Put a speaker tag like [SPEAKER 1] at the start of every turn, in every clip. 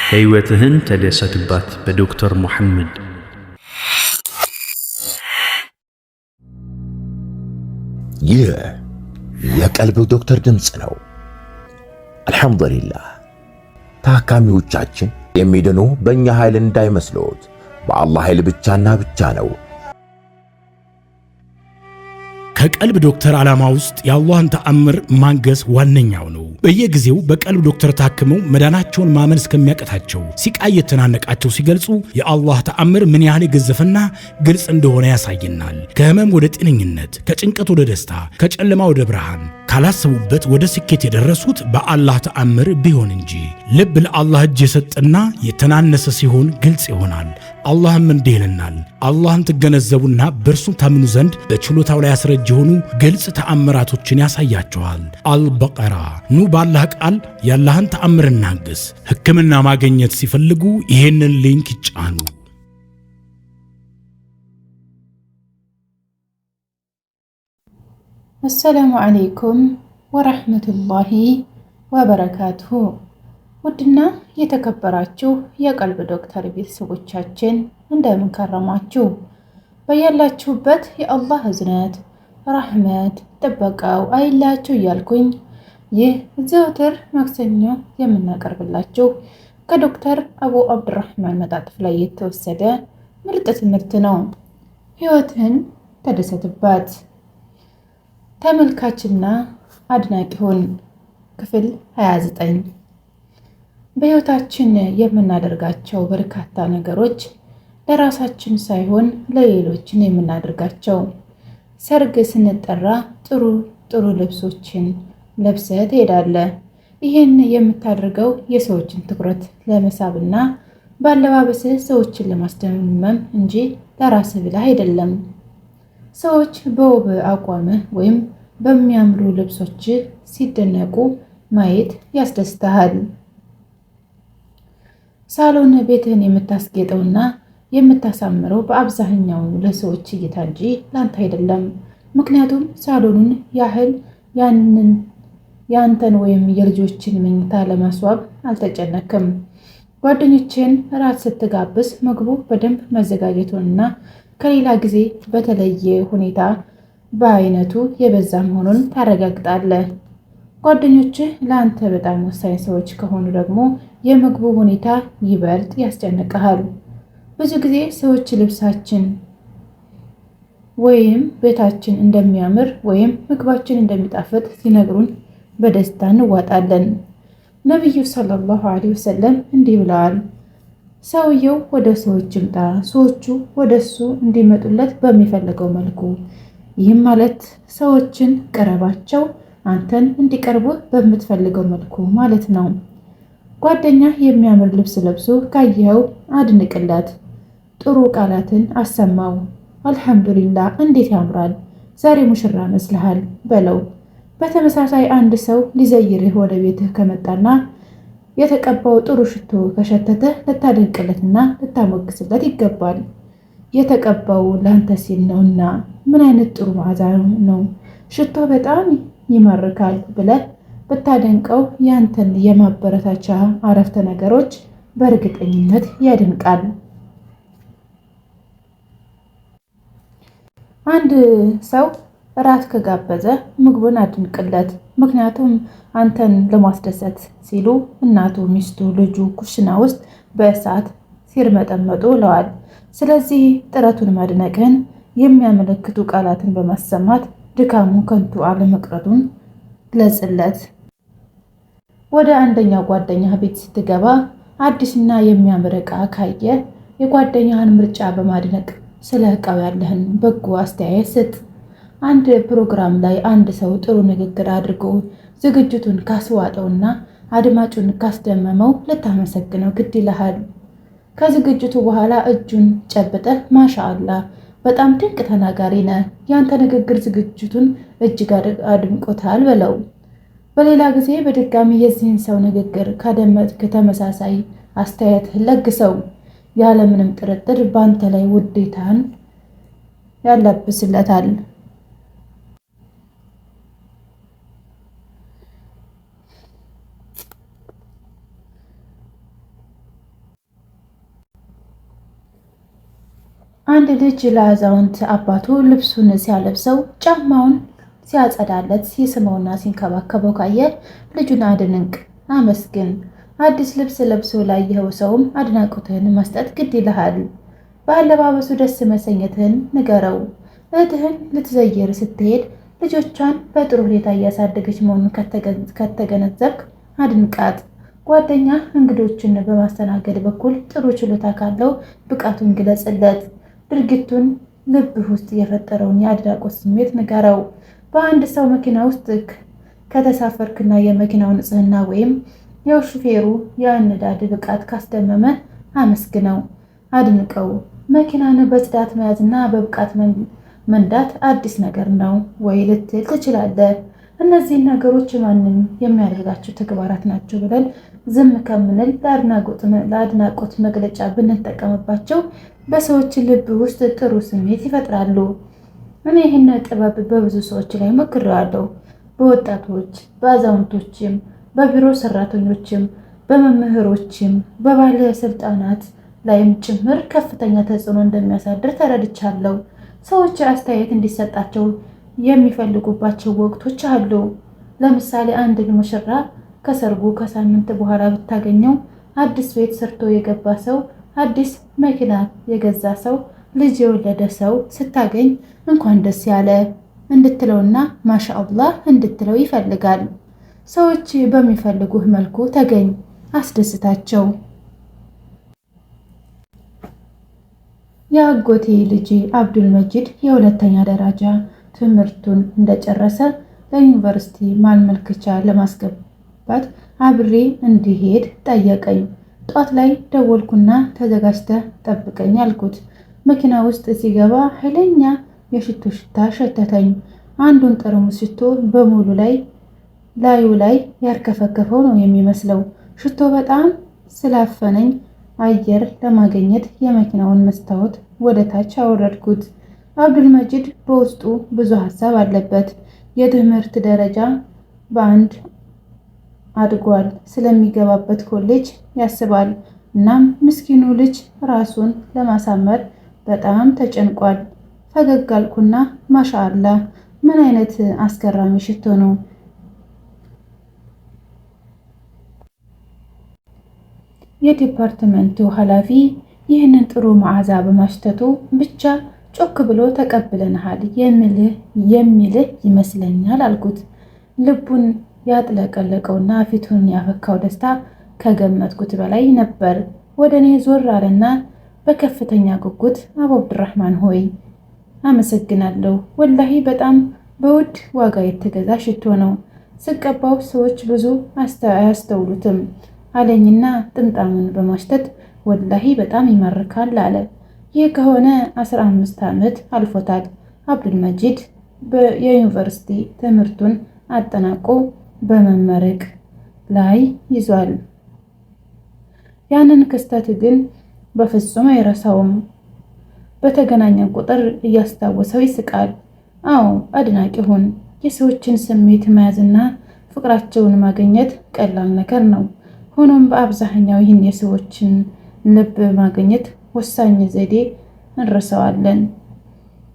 [SPEAKER 1] ሕይወትህን ተደሰትባት በዶክተር ሙሐመድ።
[SPEAKER 2] ይህ የቀልብ ዶክተር ድምፅ ነው። አልሐምዱሊላህ። ታካሚዎቻችን የሚድኑ በእኛ ኃይል እንዳይመስሎት፣ በአላህ ኃይል ብቻና ብቻ ነው።
[SPEAKER 3] ከቀልብ ዶክተር ዓላማ ውስጥ የአላህን ተአምር ማንገስ ዋነኛው ነው። በየጊዜው በቀልብ ዶክተር ታክመው መዳናቸውን ማመን እስከሚያቀታቸው ሲቃይ የተናነቃቸው ሲገልጹ የአላህ ተአምር ምን ያህል የገዘፈና ግልጽ እንደሆነ ያሳየናል። ከህመም ወደ ጤነኝነት፣ ከጭንቀት ወደ ደስታ፣ ከጨለማ ወደ ብርሃን፣ ካላሰቡበት ወደ ስኬት የደረሱት በአላህ ተአምር ቢሆን እንጂ። ልብ ለአላህ እጅ የሰጠና የተናነሰ ሲሆን ግልጽ ይሆናል። አላህም እንዲህ ይለናል፣ አላህን ትገነዘቡና በእርሱ ታምኑ ዘንድ በችሎታው ላይ ያስረጅ የሆኑ ግልጽ ተአምራቶችን ያሳያቸዋል። አልበቀራ። ኑ ባላህ ቃል ያላህን ተአምር እናግስ። ሕክምና ማግኘት ሲፈልጉ ይሄንን ሊንክ ይጫኑ።
[SPEAKER 4] አሰላሙ አለይኩም ወራህመቱላሂ ወበረካቱሁ። ውድና የተከበራችሁ የቀልብ ዶክተር ቤተሰቦቻችን እንደምን ከረማችሁ? በያላችሁበት የአላህ እዝነት ረህመት ጥበቃው አይላችሁ እያልኩኝ ይህ ዘወትር ማክሰኞ የምናቀርብላችሁ ከዶክተር አቡ አብዱራህማን መጣጥፍ ላይ የተወሰደ ምርጥ ትምህርት ነው። ሕይወትን ተደሰትባት። ተመልካችና አድናቂውን ክፍል 29። በሕይወታችን የምናደርጋቸው በርካታ ነገሮች ለራሳችን ሳይሆን ለሌሎችን የምናደርጋቸው። ሰርግ ስንጠራ ጥሩ ጥሩ ልብሶችን ለብሰህ ትሄዳለህ። ይህን የምታደርገው የሰዎችን ትኩረት ለመሳብና ባለባበስህ ሰዎችን ለማስደመም እንጂ ለራስህ ብለህ አይደለም። ሰዎች በውብ አቋምህ ወይም በሚያምሩ ልብሶች ሲደነቁ ማየት ያስደስተሃል። ሳሎን ቤትህን የምታስጌጠውና የምታሳምረው በአብዛኛው ለሰዎች እይታ እንጂ ላንተ አይደለም። ምክንያቱም ሳሎኑን ያህል ያንተን ወይም የልጆችን መኝታ ለማስዋብ አልተጨነክም። ጓደኞችን ራት ስትጋብዝ ምግቡ በደንብ መዘጋጀቱንና ከሌላ ጊዜ በተለየ ሁኔታ በአይነቱ የበዛ መሆኑን ታረጋግጣለህ። ጓደኞችህ ለአንተ በጣም ወሳኝ ሰዎች ከሆኑ ደግሞ የምግቡ ሁኔታ ይበልጥ ያስጨንቅሃል። ብዙ ጊዜ ሰዎች ልብሳችን ወይም ቤታችን እንደሚያምር ወይም ምግባችን እንደሚጣፍጥ ሲነግሩን በደስታ እንዋጣለን። ነቢዩ ሰለላሁ ዐለይሂ ወሰለም እንዲህ ብለዋል፣ ሰውየው ወደ ሰዎች ይምጣ፣ ሰዎቹ ወደ እሱ እንዲመጡለት በሚፈልገው መልኩ። ይህም ማለት ሰዎችን ቅረባቸው፣ አንተን እንዲቀርቡ በምትፈልገው መልኩ ማለት ነው። ጓደኛ የሚያምር ልብስ ለብሶ ካየኸው አድንቅለት፣ ጥሩ ቃላትን አሰማው። አልሐምዱሊላህ እንዴት ያምራል፣ ዛሬ ሙሽራ መስልሃል በለው። በተመሳሳይ አንድ ሰው ሊዘይርህ ወደ ቤትህ ከመጣና የተቀባው ጥሩ ሽቶ ከሸተተ ልታደንቅለትና ልታሞግስለት ይገባል። የተቀባው ላንተ ሲል ነውና ምን አይነት ጥሩ መዓዛ ነው፣ ሽቶ በጣም ይማርካል ብለህ ብታደንቀው ያንተን የማበረታቻ አረፍተ ነገሮች በእርግጠኝነት ያደንቃል። አንድ ሰው ራት ከጋበዘ ምግቡን አድንቅለት። ምክንያቱም አንተን ለማስደሰት ሲሉ እናቱ፣ ሚስቱ፣ ልጁ ኩሽና ውስጥ በእሳት ሲርመጠመጡ ውለዋል። ስለዚህ ጥረቱን ማድነቅህን የሚያመለክቱ ቃላትን በማሰማት ድካሙ ከንቱ አለመቅረቱን ግለጽለት። ወደ አንደኛው ጓደኛ ቤት ስትገባ አዲስና የሚያምር ዕቃ ካየ የጓደኛህን ምርጫ በማድነቅ ስለ ዕቃው ያለህን በጎ አስተያየት ስጥ። አንድ ፕሮግራም ላይ አንድ ሰው ጥሩ ንግግር አድርጎ ዝግጅቱን ካስዋጠውና አድማጩን ካስደመመው ልታመሰግነው ግድ ይልሃል። ከዝግጅቱ በኋላ እጁን ጨብጠህ ማሻአላህ በጣም ድንቅ ተናጋሪ ነህ፣ ያንተ ንግግር ዝግጅቱን እጅግ አድምቆታል በለው። በሌላ ጊዜ በድጋሚ የዚህን ሰው ንግግር ካደመጥክ ተመሳሳይ አስተያየትህን ለግሰው። ያለምንም ጥርጥር በአንተ ላይ ውዴታን ያላብስለታል። አንድ ልጅ ለአዛውንት አባቱ ልብሱን ሲያለብሰው ጫማውን ሲያጸዳለት ሲስመውና ሲንከባከበው ካየ ልጁን አድንቅ፣ አመስግን። አዲስ ልብስ ለብሶ ላየኸው ሰውም አድናቆትህን መስጠት ግድ ይልሃል። በአለባበሱ ደስ መሰኘትህን ንገረው። እህትህን ልትዘይር ስትሄድ ልጆቿን በጥሩ ሁኔታ እያሳደገች መሆኑን ከተገነዘብክ አድንቃት። ጓደኛ እንግዶችን በማስተናገድ በኩል ጥሩ ችሎታ ካለው ብቃቱን ግለጽለት። ድርጊቱን ልብህ ውስጥ የፈጠረውን የአድናቆት ስሜት ንገረው። በአንድ ሰው መኪና ውስጥ ከተሳፈርክና የመኪናው ንጽህና ወይም የሹፌሩ የአነዳድ ብቃት ካስደመመ አመስግነው፣ አድንቀው። መኪናን በጽዳት መያዝና በብቃት መንዳት አዲስ ነገር ነው ወይ ልትል ትችላለህ። እነዚህን ነገሮች ማንም የሚያደርጋቸው ተግባራት ናቸው ብለን ዝም ከምንል ለአድናቆት መግለጫ ብንጠቀምባቸው በሰዎች ልብ ውስጥ ጥሩ ስሜት ይፈጥራሉ። እኔ ይህን ጥበብ በብዙ ሰዎች ላይ ሞክሬዋለሁ። በወጣቶች፣ በአዛውንቶችም፣ በቢሮ ሰራተኞችም፣ በመምህሮችም፣ በባለስልጣናት ላይም ጭምር ከፍተኛ ተጽዕኖ እንደሚያሳድር ተረድቻለሁ። ሰዎች አስተያየት እንዲሰጣቸው የሚፈልጉባቸው ወቅቶች አሉ። ለምሳሌ አንድ ሙሽራ ከሰርጉ ከሳምንት በኋላ ብታገኘው፣ አዲስ ቤት ሰርቶ የገባ ሰው፣ አዲስ መኪና የገዛ ሰው፣ ልጅ የወለደ ሰው ስታገኝ እንኳን ደስ ያለ እንድትለውና ማሻአላህ እንድትለው ይፈልጋል። ሰዎች በሚፈልጉህ መልኩ ተገኝ፣ አስደስታቸው። የአጎቴ ልጅ አብዱል መጂድ የሁለተኛ ደረጃ ትምህርቱን እንደጨረሰ ለዩኒቨርሲቲ ማመልከቻ ለማስገባት አብሬ እንዲሄድ ጠየቀኝ። ጧት ላይ ደወልኩና ተዘጋጅተህ ጠብቀኝ አልኩት። መኪና ውስጥ ሲገባ ኃይለኛ የሽቶ ሽታ ሸተተኝ። አንዱን ጠርሙስ ሽቶ በሙሉ ላዩ ላይ ያርከፈከፈው ነው የሚመስለው። ሽቶ በጣም ስላፈነኝ አየር ለማግኘት የመኪናውን መስታወት ወደ ታች አወረድኩት። አብዱል መጂድ በውስጡ ብዙ ሀሳብ አለበት። የትምህርት ደረጃ በአንድ አድጓል። ስለሚገባበት ኮሌጅ ያስባል። እናም ምስኪኑ ልጅ ራሱን ለማሳመር በጣም ተጨንቋል። ፈገግ አልኩና ማሻአላህ ምን አይነት አስገራሚ ሽቶ ነው! የዲፓርትመንቱ ኃላፊ ይህንን ጥሩ መዓዛ በማሽተቱ ብቻ ጮክ ብሎ ተቀብለናል የሚልህ ይመስለኛል አልኩት። ልቡን ያጥለቀለቀውና ፊቱን ያፈካው ደስታ ከገመትኩት በላይ ነበር። ወደ እኔ ዞር አለና በከፍተኛ ጉጉት አቡ አብዱራህማን ሆይ አመሰግናለሁ። ወላሂ በጣም በውድ ዋጋ የተገዛ ሽቶ ነው። ስቀባው ሰዎች ብዙ አያስተውሉትም አለኝና ጥምጣሙን በማሽተት ወላሂ በጣም ይማርካል አለ። ይህ ከሆነ 15 ዓመት አልፎታል። አብዱል መጂድ የዩኒቨርሲቲ ትምህርቱን አጠናቆ በመመረቅ ላይ ይዟል። ያንን ክስተት ግን በፍጹም አይረሳውም። በተገናኘን ቁጥር እያስታወሰው ይስቃል። አዎ አድናቂ ሁን። የሰዎችን ስሜት መያዝና ፍቅራቸውን ማግኘት ቀላል ነገር ነው። ሆኖም በአብዛኛው ይህን የሰዎችን ልብ ማግኘት ወሳኝ ዘዴ እንረሳዋለን።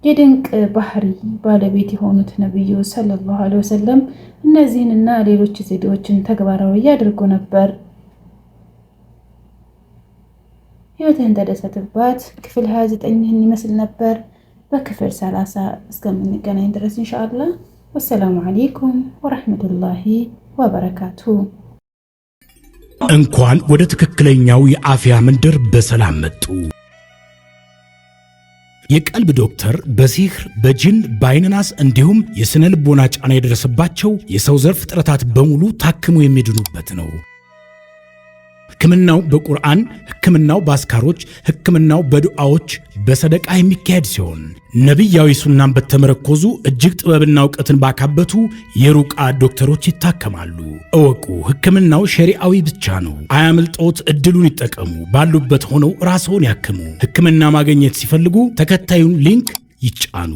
[SPEAKER 4] የድንቅ ባህሪ ባለቤት የሆኑት ነብዩ ሰለላሁ ዐለይሂ ወሰለም እነዚህንና ሌሎች ዘዴዎችን ተግባራዊ ያደርጉ ነበር። ህይወትን ተደሰትባት ክፍል 29 ይመስል ነበር። በክፍል 30 እስከምንገናኝ ድረስ ኢንሻአላህ ወሰላሙ አለይኩም ወራህመቱላሂ ወበረካቱሁ።
[SPEAKER 3] እንኳን ወደ ትክክለኛው የአፍያ መንደር በሰላም መጡ። የቀልብ ዶክተር በሲህር በጅን በአይንናስ እንዲሁም የስነ ልቦና ጫና የደረሰባቸው የሰው ዘር ፍጥረታት በሙሉ ታክሙ የሚድኑበት ነው። ህክምናው በቁርአን፣ ህክምናው በአስካሮች፣ ህክምናው በዱዓዎች በሰደቃ የሚካሄድ ሲሆን ነብያዊ ሱናን በተመረኮዙ እጅግ ጥበብና እውቀትን ባካበቱ የሩቃ ዶክተሮች ይታከማሉ። እወቁ፣ ህክምናው ሸሪዓዊ ብቻ ነው። አያምልጦት፣ እድሉን ይጠቀሙ። ባሉበት ሆነው ራስዎን ያክሙ። ህክምና ማግኘት ሲፈልጉ ተከታዩን ሊንክ ይጫኑ።